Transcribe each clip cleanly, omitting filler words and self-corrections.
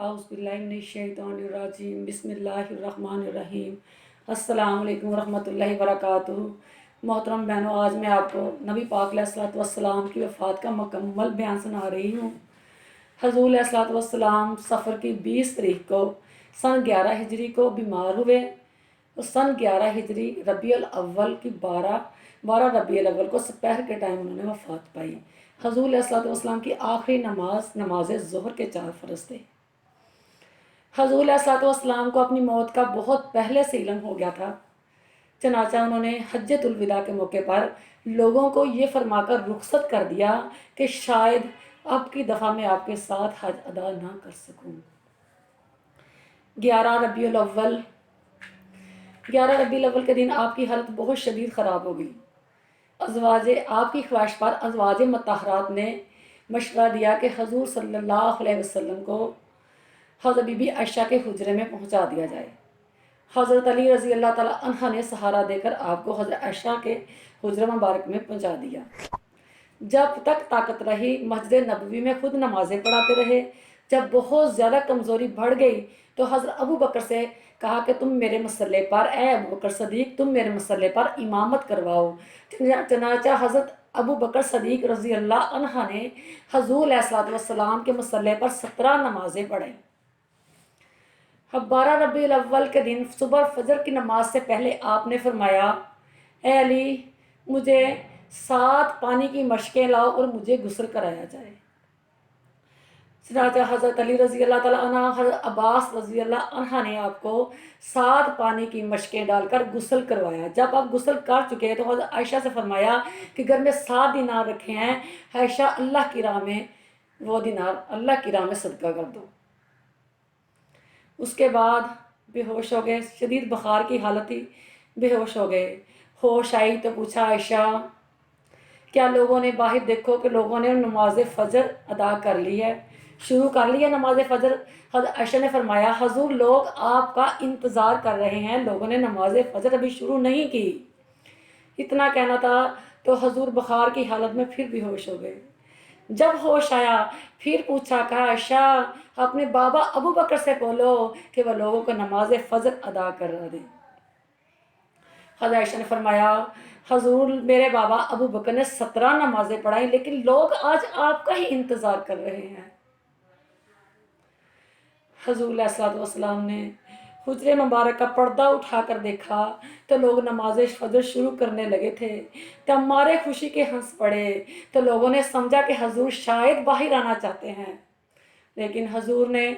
औज़ुबिल्लाहिमिनश्शैतानिर्रजीम बिस्मिल्लाहिर्रहमानिर्रहीम। अस्सलाम वालेकुम वरहमतुल्लाहि वबरकातुहू। मोहतरम बहनों, आज मैं आपको नबी पाक अलैहिस्सलातु वस्सलाम की वफ़ात का मुकम्मल बयान सुना रही हूँ। हज़ूर अलैहिस्सलातु वस्सलाम सफ़र की 20 तारीख को सन 11 हिजरी को बीमार हुए। तो सन 11 हिजरी रबीउल अव्वल की 12 रबीउल अव्वल को दोपहर के टाइम उन्होंने वफ़ात पाई। हज़ूर अलैहिस्सलातु वस्सलाम की आखिरी नमाज ज़ोहर के 4 फ़र्ज़ थे। हज़ूर अलैहिस्सलातु वस्सलाम को अपनी मौत का बहुत पहले से इल्म हो गया था। चनाचा उन्होंने हज्जतुल विदा के मौके पर लोगों को ये फरमाकर रुखसत कर दिया कि शायद अब की दफ़ा मैं आपके साथ हज अदा ना कर सकूं। 11 रबीउल अव्वल 11 रबीउल अव्वल के दिन आपकी हालत बहुत शदीद ख़राब हो गई। अज़वाजे आपकी ख्वाहिश पर अज़वाजे मुतहरात ने मशवरा दिया कि हज़ूर सल्लल्लाहु अलैहि वसल्लम को हज़रत बीबी आयशा के हुजरे में पहुंचा दिया जाए। हज़रत अली रज़ी अल्लाह ताला अन्हा ने सहारा देकर आपको हज़रत आयशा के हुजरे मुबारक में पहुंचा दिया। जब तक ताकत रही मस्जिद नबवी में खुद नमाज़ें पढ़ाते रहे। जब बहुत ज़्यादा कमज़ोरी बढ़ गई तो हज़रत अबू बकर से कहा कि तुम मेरे मसल्ले पर, ए अबू बकर सदीक, तुम मेरे मसल्ले पर इमामत करवाओ। चनाचा हज़रत अबू बकर सदीक रज़ी अल्लाह अन्हा ने हज़ूर अलैहिस्सलातु वस्सलाम के मसल्ले पर 17 नमाज़ें पढ़ें। अब 12 रबीउल अव्वल के दिन सुबह फजर की नमाज से पहले आपने फरमाया, ए अली, मुझे 7 पानी की मशकें लाओ और मुझे गुस्ल कराया जाए। चनाचा हज़रत अली रज़ी अल्लाह ताला अन्हा, हज़रत अब्बास रज़ी अल्लाह अन्हा ने आपको 7 पानी की मशकें डालकर गुस्ल करवाया। जब आप गुस्ल कर चुके तो हज़रत आयशा से फरमाया कि घर में 7 दिनार रखे हैं, आयशा अल्लाह की राह में वो दिनार अल्लाह की राह में सदका कर दो। उसके बाद बेहोश हो गए, शदीद बुखार की हालत थी, बेहोश हो गए। होश आई तो पूछा, आयशा क्या लोगों ने बाहर देखो कि लोगों ने नमाज फ़जर अदा कर ली है, शुरू कर ली है नमाज फ़जर। हज़रत आयशा ने फरमाया, हजूर लोग आपका इंतज़ार कर रहे हैं, लोगों ने नमाज फ़जर अभी शुरू नहीं की। इतना कहना था तो हजूर बुखार की हालत में फिर बेहोश हो गए। जब होश आया फिर पूछा, कहा आयशा अपने बाबा अबू बकर से बोलो कि वह लोगों को नमाज फ़जर अदा करा दे। हज़रत आयशा ने फरमाया, हजूर मेरे बाबा अबू बकर ने 17 नमाजें पढ़ाई, लेकिन लोग आज आपका ही इंतज़ार कर रहे हैं। हजूर अलैहिस्सलातु वस्सलाम ने हुजरे मुबारक का पर्दा उठाकर देखा तो लोग नमाज फ़जर शुरू करने लगे थे। तब मारे खुशी के हंस पड़े तो लोगों ने समझा कि हजूर शायद बाहर आना चाहते हैं, लेकिन हजूर ने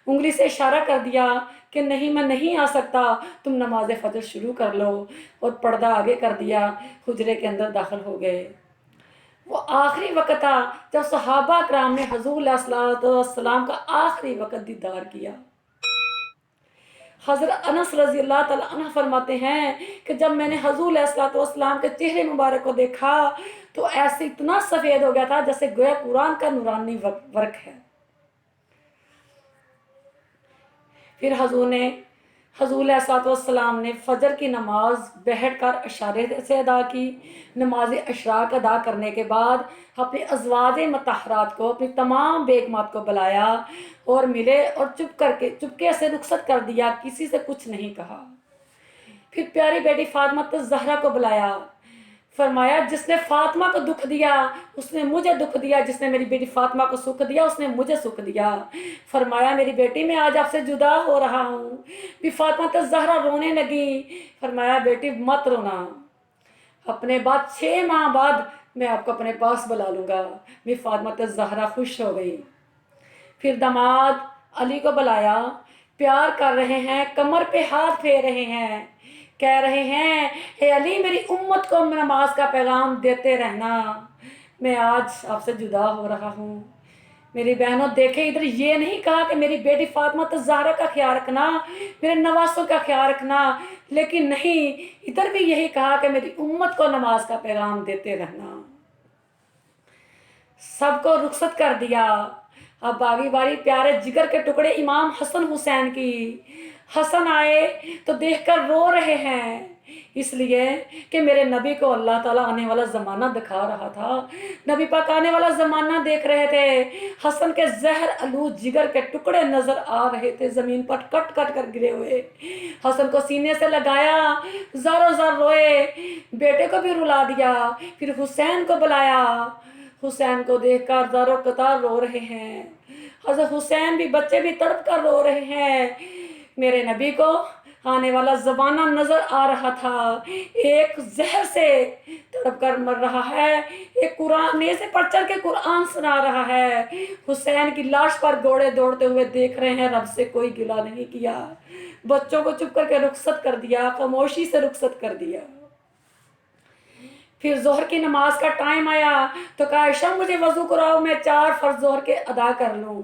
उंगली से इशारा कर दिया कि नहीं, मैं नहीं आ सकता, तुम नमाज फ़जर शुरू कर लो, और पर्दा आगे कर दिया, हुजरे के अंदर दाखिल हो गए। वो आखिरी वक़्त था जब सहाबा कराम ने हजूर अलैहिस्सलातु वस्सलाम का आखिरी वक़्त दीदार किया। हज़रत अनस रज़ी अल्लाह ताला अन्हु फरमाते हैं कि जब मैंने हजूर अलैहिस्सलातु वस्सलाम के चेहरे मुबारक को देखा तो ऐसे इतना सफ़ेद हो गया था जैसे गोया कुरान का नूरानी वर्क है। फिर हजूर अलैहिस्सलातु वस्सलाम ने फ़जर की नमाज बैठ कर इशारे से अदा की। नमाज अशराक अदा करने के बाद अपने अज़वाजे मुतहरात को, अपनी तमाम बेगमात को बुलाया और मिले और चुपके से रुखसत कर दिया, किसी से कुछ नहीं कहा। फिर प्यारी बेटी फातिमा ज़हरा को बुलाया, फरमाया जिसने फातिमा को दुख दिया उसने मुझे दुख दिया, जिसने मेरी बेटी फातिमा को सुख दिया उसने मुझे सुख दिया। फरमाया मेरी बेटी मैं आज आपसे जुदा हो रहा हूँ। फिर फातिमा ज़हरा रोने लगी, फरमाया बेटी मत रोना, अपने बाद 6 माह बाद मैं आपको अपने पास बुला लूँगा। मेरी फातिमा ज़हरा खुश हो गई। फिर दामाद अली को बुलाया, प्यार कर रहे हैं, कमर पे हाथ फेर रहे हैं, कह रहे हैं हे अली मेरी उम्मत को नमाज का पैगाम देते रहना, मैं आज आपसे जुदा हो रहा हूँ। मेरी बहनों देखे इधर ये नहीं कहा कि मेरी बेटी फातिमा ज़हरा का ख्याल रखना, मेरे नवासों का ख्याल रखना, लेकिन नहीं, इधर भी यही कहा कि मेरी उम्मत को नमाज का पैगाम देते रहना। सबको रुखसत कर दिया। अब बागी बारी प्यारे जिगर के टुकड़े इमाम हसन हुसैन की। हसन आए तो देखकर रो रहे हैं, اس لیے کہ میرے نبی کو اللہ تعالیٰ آنے والا زمانہ دکھا رہا تھا. نبی پاک آنے والا زمانہ دیکھ رہے تھے. حسن کے زہر آلود جگر کے ٹکڑے نظر آ رہے تھے زمین پر کٹ کٹ کر گرے ہوئے. حسن کو سینے سے لگایا, زاروں زار روئے, بیٹے کو بھی رلا دیا. پھر حسین کو بلایا. حسین کو دیکھ کر زاروں قطار رو رہے ہیں. حضرت حسین بھی, بچے بھی تڑپ کر رو رہے ہیں. میرے نبی کو آنے والا زمانہ نظر آ رہا تھا. ایک زہر سے تڑپ کر مر رہا ہے, ایک قرآن نیزے پر چڑھ کے قرآن سنا رہا ہے. حسین کی لاش پر گھوڑے دوڑتے ہوئے دیکھ رہے ہیں. رب سے کوئی گلہ نہیں کیا. بچوں کو چپ کر کے رخصت کر دیا, خاموشی سے رخصت کر دیا. پھر ظہر کی نماز کا ٹائم آیا تو کہا عائشہ مجھے وضو کراؤ, میں 4 فرض ظہر کے ادا کر لوں.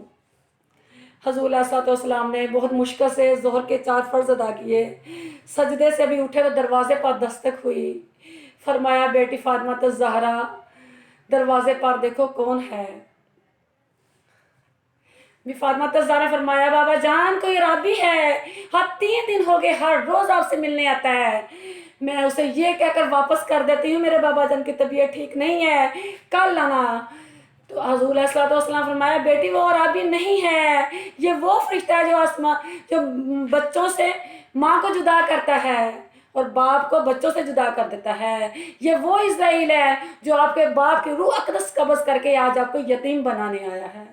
حضور علیہ السلام نے بہت مشکل سے ظہر کے 4 فرض ادا کیے. سجدے سے بھی اٹھے تو دروازے پر دستک ہوئی. فرمایا بیٹی فاطمہ الزہرا دروازے پر دیکھو کون ہے. فاطمہ الزہرا فرمایا بابا جان کوئی رابی ہے, ہاں 3 دن ہو گئے ہر روز آپ سے ملنے آتا ہے. میں اسے یہ کہہ کر واپس کر دیتی ہوں میرے بابا جان کی طبیعت ٹھیک نہیں ہے, کل آنا. تو حضور علیہ السلام فرمایا بیٹی وہ رابی نہیں ہے, یہ وہ فرشتہ ہے جو بچوں سے ماں کو جدا کرتا ہے اور باپ کو بچوں سے جدا کر دیتا ہے. یہ وہ اسرائیل ہے جو آپ کے باپ کی روح اقدس قبض کر کے آج آپ کو یتیم بنانے آیا ہے.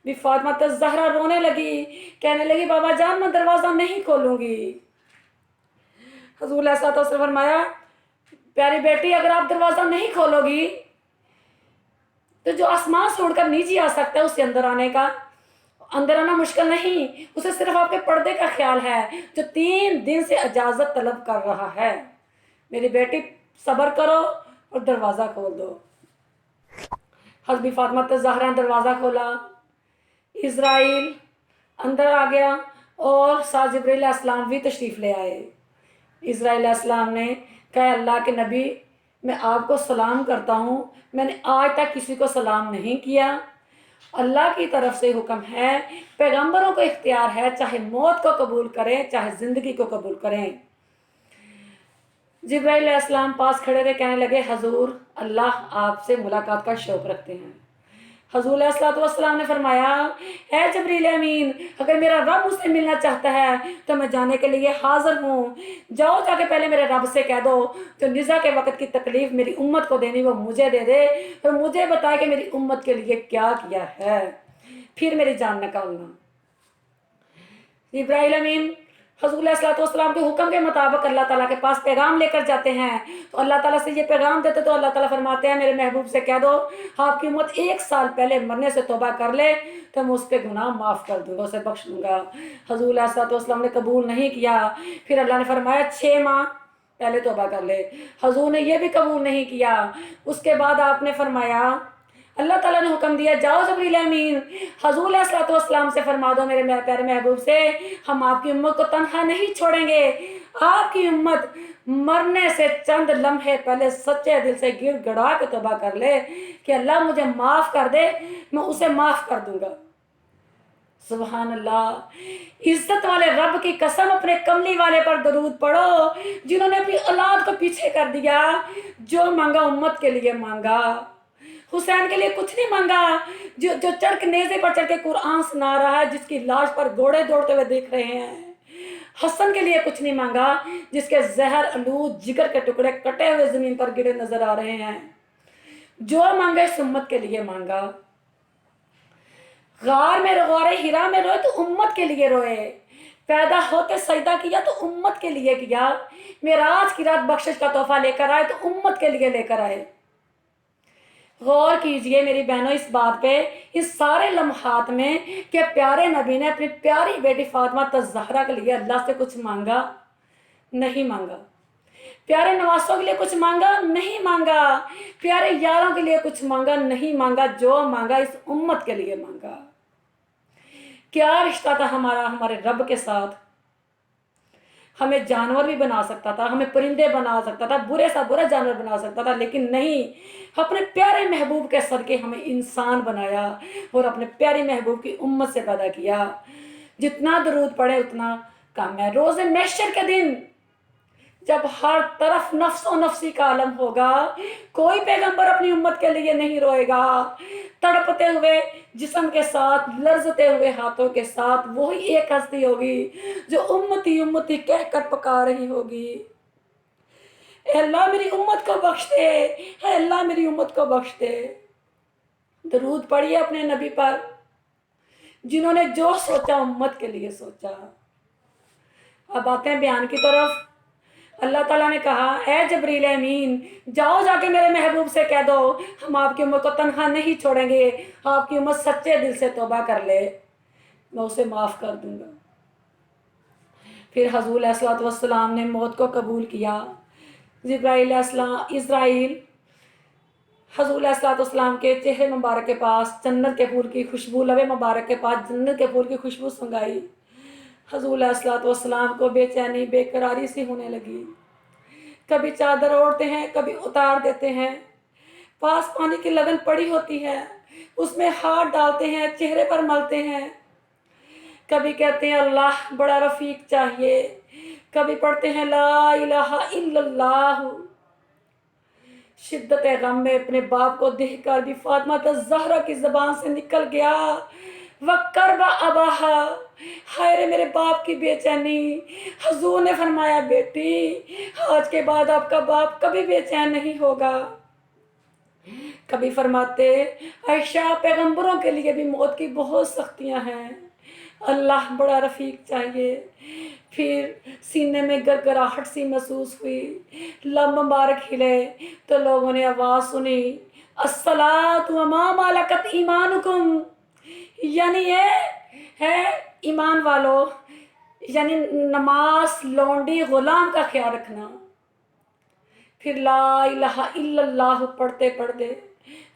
بھی فاطمہ الزہرا رونے لگی, کہنے لگی بابا جان میں دروازہ نہیں کھولوں گی. حضور علیہ السلام فرمایا پیاری بیٹی اگر آپ دروازہ نہیں کھولو گی تو جو آسمان سے اڑ کر نیچے آ سکتا ہے اسے اندر آنا مشکل نہیں. اسے صرف آپ کے پردے کا خیال ہے جو 3 دن سے اجازت طلب کر رہا ہے. میری بیٹی صبر کرو اور دروازہ کھول دو. حضرت فاطمہ الزہرا نے دروازہ کھولا. اسرائیل اندر آ گیا اور ساتھ جبرائیل علیہ السلام بھی تشریف لے آئے. اسرائیل علیہ السلام نے کہا اللہ کے نبی میں آپ کو سلام کرتا ہوں, میں نے آج تک کسی کو سلام نہیں کیا. اللہ کی طرف سے حکم ہے, پیغمبروں کو اختیار ہے چاہے موت کو قبول کریں چاہے زندگی کو قبول کریں. جبرائیل علیہ السلام پاس کھڑے رہے, کہنے لگے حضور اللہ آپ سے ملاقات کا شوق رکھتے ہیں. حضور علیہ السلام نے فرمایا اے جبریل امین اگر میرا رب مجھ سے ملنا چاہتا ہے تو میں جانے کے لیے حاضر ہوں. جاؤ جا کے پہلے میرے رب سے کہہ دو جو نزا کے وقت کی تکلیف میری امت کو دینی وہ مجھے دے دے, اور مجھے بتائے کہ میری امت کے لیے کیا کیا ہے, پھر میری جان نکالنا. ابراہیل امین حضور علیہ السلام کے حکم کے مطابق اللہ تعالیٰ کے پاس پیغام لے کر جاتے ہیں. تو اللہ تعالیٰ سے یہ پیغام دیتے تو اللہ تعالیٰ فرماتے ہیں میرے محبوب سے کہہ دو آپ کی امت 1 سال پہلے مرنے سے توبہ کر لے تو میں اس کے گناہ معاف کر دوں گا, اسے بخش دوں گا. حضور علیہ السلام نے قبول نہیں کیا. پھر اللہ نے فرمایا 6 ماہ پہلے توبہ کر لے. حضور نے یہ بھی قبول نہیں کیا. اس کے بعد آپ نے فرمایا اللہ تعالیٰ نے حکم دیا جاؤ جبریل امین حضور علیہ السلام سے فرما دو میرے پیارے محبوب سے ہم آپ کی امت کو تنہا نہیں چھوڑیں گے. آپ کی امت مرنے سے چند لمحے پہلے سچے دل سے گڑ گڑا کے توبہ کر لے کہ اللہ مجھے معاف کر دے, میں اسے معاف کر دوں گا. سبحان اللہ. عزت والے رب کی قسم اپنے کملی والے پر درود پڑھو جنہوں نے اپنی اولاد کو پیچھے کر دیا. جو مانگا امت کے لیے مانگا, حسین کے لیے کچھ نہیں مانگا. جو چڑھ کے نیزے پر چڑھ کے قرآن سنا رہا ہے, جس کی لاش پر گھوڑے دوڑتے ہوئے دیکھ رہے ہیں. حسن کے لیے کچھ نہیں مانگا جس کے زہر آلود جگر کے ٹکڑے کٹے ہوئے زمین پر گرے نظر آ رہے ہیں. جو مانگا اس امت کے لیے مانگا. غار ہرا میں روئے تو امت کے لیے روئے. پیدا ہوتے سجدہ کیا تو امت کے لیے کیا. معراج کی رات بخشش کا تحفہ لے کر آئے تو امت کے لیے لے کر آئے. غور کیجئے میری بہنوں اس بات پہ, اس سارے لمحات میں کہ پیارے نبی نے اپنی پیاری بیٹی فاطمہ الزہرا کے لیے اللہ سے کچھ مانگا نہیں مانگا. پیارے نواسوں کے لیے کچھ مانگا نہیں مانگا. پیارے یاروں کے لیے کچھ مانگا نہیں مانگا. جو مانگا اس امت کے لیے مانگا. کیا رشتہ تھا ہمارے رب کے ساتھ. ہمیں جانور بھی بنا سکتا تھا, ہمیں پرندے بنا سکتا تھا, برے سا برا جانور بنا سکتا تھا, لیکن نہیں, اپنے پیارے محبوب کے صدقے ہمیں انسان بنایا اور اپنے پیارے محبوب کی امت سے پیدا کیا. جتنا درود پڑھے اتنا کم ہے. روز محشر کے دن जब हर तरफ नफ्सो नफ्सी का आलम होगा, कोई पैगंबर अपनी उम्मत के लिए नहीं रोएगा। तड़पते हुए जिस्म के साथ, लर्जते हुए हाथों के साथ वही एक हस्ती होगी जो उम्मती उम्मती कहकर पुकार रही होगी, "ऐ अल्लाह मेरी उम्मत को बख्श दे, ऐ अल्लाह मेरी उम्मत को बख्श दे"। दरूद पढ़िए अपने नबी पर, जिन्होंने जो सोचा उम्मत के लिए सोचा। अब आते हैं बयान की तरफ। अल्लाह ताला ने कहा, ए जबरील अमीन, जाओ जाके मेरे महबूब से कह दो हम आपकी उम्मत को तनहा नहीं छोड़ेंगे, आपकी उम्मत सच्चे दिल से तौबा कर ले, मैं उसे माफ़ कर दूंगा। फिर हजूर अलैहिस्सलातु वस्सलाम ने मौत को कबूल किया। इज़राइल हजूर अलैहिस्सलातु वस्सलाम के चेहरे मुबारक के पास जन्नत के फूल की खुशबू, लबे मुबारक के पास जन्नत के फूल की खुशबू सुंघाई। हजूर अलैहिस्सलातु वस्सलाम को बेचैनी बेकरारी सी होने लगी। कभी चादर ओढ़ते हैं, कभी उतार देते हैं। पास पानी की लगन पड़ी होती है, उसमें हाथ डालते हैं, चेहरे पर मलते हैं। कभी कहते हैं अल्लाह बड़ा रफीक चाहिए, कभी पढ़ते हैं ला इलाहा इल्लल्लाह। शिद्दत गम में अपने बाप को देखकर भी फातिमा ज़हरा की ज़बान से निकल गया, वक्करबा अबाहा, हाय रे मेरे बाप की बेचैनी। हजूर ने फरमाया, बेटी आज के बाद आपका बाप कभी बेचैन नहीं होगा। कभी फरमाते, आयशा पैगंबरों के लिए भी मौत की बहुत सख्तियां हैं, अल्लाह बड़ा रफ़ीक चाहिए। फिर सीने में गड़गड़ाहट सी महसूस हुई, लब मुबारक हिले तो लोगों ने आवाज़ सुनी, अस्सलातु वमा मलकत ईमानुकुम, यानी ये है ईमान वालों, यानी नमाज, लौंडी, गुलाम का ख्याल रखना। फिर ला इलाहा इल्लल्लाह पढ़ते पढ़ते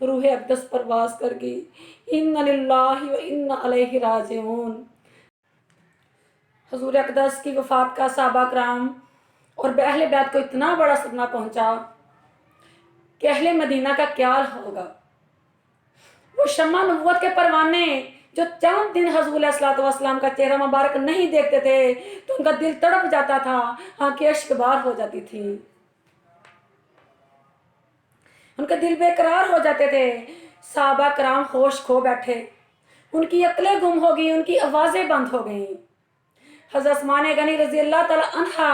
रूह अक़दस परवाज़ कर गई, इन्ना लिल्लाहि व इन्ना अलैहि राजिऊन। हजूर अक़दस की वफ़ात का सहाबा कराम और अहले बैत को इतना बड़ा सदमा पहुंचा कि अहले मदीना का क्या होगा। वो शम्मा नबुव्वत के परवाने जो चंद दिन हजूर अलैहिस्सलातु वस्सलाम का चेहरा मुबारक नहीं देखते थे तो उनका दिल तड़प जाता था, आंखें अश्कबार हो जाती थी, उनके दिल बेकरार हो जाते थे। सहाबा कराम होश खो बैठे, उनकी अक्लें गुम हो गई, उनकी आवाज़ें बंद हो गईं। हज़रत उस्मान गनी रज़ी अल्लाह तआला अन्हा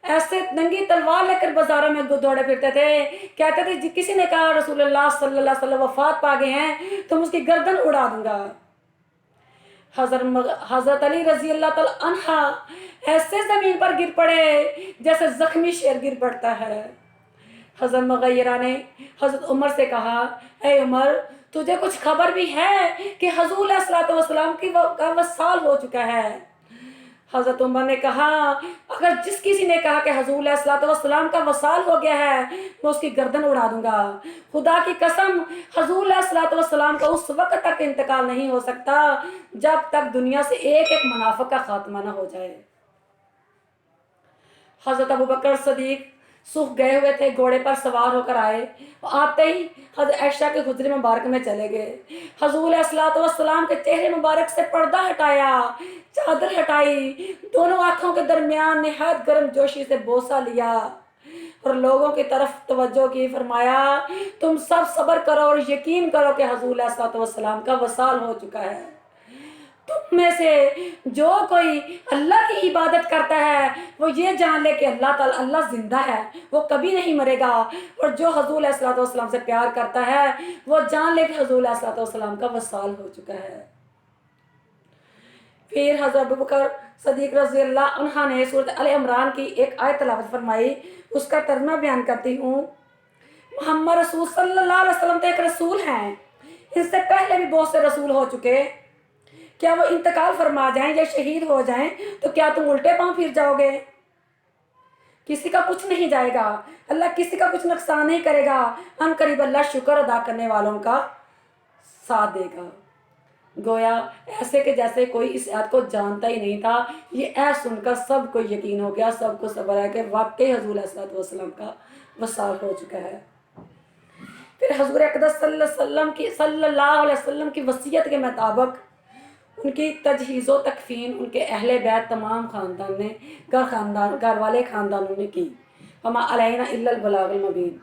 ऐसे नंगी तलवार लेकर बाजारों में दौड़े फिरते थे, कहते थे किसी ने कहा रसूलुल्लाह सल्लल्लाहु अलैहि वसल्लम वफात पा गए हैं तो मैं उसकी गर्दन उड़ा दूंगा। हज़रत अली रज़ी अल्लाह तआला अन्हा ऐसे ज़मीन पर गिर पड़े जैसे ज़ख्मी शेर गिर पड़ता है। हज़रत मुग़य्यरा ने हज़रत उमर से कहा, ए उमर, तुझे कुछ खबर भी है कि हजूर अलैहिस्सलातु वस्सलाम का वसाल हो चुका है? हज़रत उमर ने कहा, अगर जिस किसी ने कहा कि हजूर अलैहिस्सलातु वस्सलाम का वसाल हो गया है मैं उसकी गर्दन उड़ा दूंगा। खुदा की कसम, हजूर अलैहिस्सलातु वस्सलाम का उस वक्त तक इंतकाल नहीं हो सकता जब तक दुनिया से एक एक मुनाफिक का खात्मा ना हो जाए। हज़रत अबू बकर सदीक सुख गए हुए थे, घोड़े पर सवार होकर आए, आते ही हज़रत आयशा के हुजरे मुबारक में चले गए। हजूर अलैहिस्सलातु वस्सलाम के चेहरे मुबारक से पर्दा हटाया, चादर हटाई, दोनों आँखों के दरमियान निहायत गर्म जोशी से बोसा लिया और लोगों की तरफ तवज्जो की, फरमाया, तुम सब सब्र करो और यकीन करो कि हजूर अलैहिस्सलातु वस्सलाम का वसाल हो चुका है। तुम में से जो कोई अल्लाह की इबादत करता है वो ये जान ले कि अल्लाह जिंदा है, वो कभी नहीं मरेगा, और जो हजूर अलैहिस्सलातु वस्सलाम से प्यार करता है वो जान ले कि हजूर अलैहिस्सलातु वस्सलाम का वसाल हो चुका है। फिर हज़रत अबू बकर सदीक रज़ी अल्लाह अन्हा ने सूरत अल इमरान की एक आयत तिलावत फरमाई, उसका तर्जुमा बयान करती हूँ। मोहम्मद रसूल सल्लल्लाहु अलैहि वसल्लम तो एक रसूल हैं, इससे पहले भी बहुत से रसूल हो चुके, क्या वो इंतकाल फरमा जाएं या शहीद हो जाएं तो क्या तुम उल्टे पांव फिर जाओगे? किसी का कुछ नहीं जाएगा, अल्लाह किसी का कुछ नुकसान नहीं करेगा, अनकरीब अल्लाह शुक्र अदा करने वालों का साथ देगा। गोया ऐसे के जैसे कोई इस आयत को जानता ही नहीं था, ये ऐसा सुनकर सबको यकीन हो गया, सबको सब्र है कि वाकई हजूर अलैहि वसल्लम का वसाल हो चुका है। फिर हजूर अक़दस सल्लल्लाहु अलैहि वसल्लम की वसीयत के मुताबिक ان کی تجہیز و تکفین ان کے اہل بیت تمام خاندان نے گھر والے خاندانوں نے کی. وما علینا الا البلاغ المبین.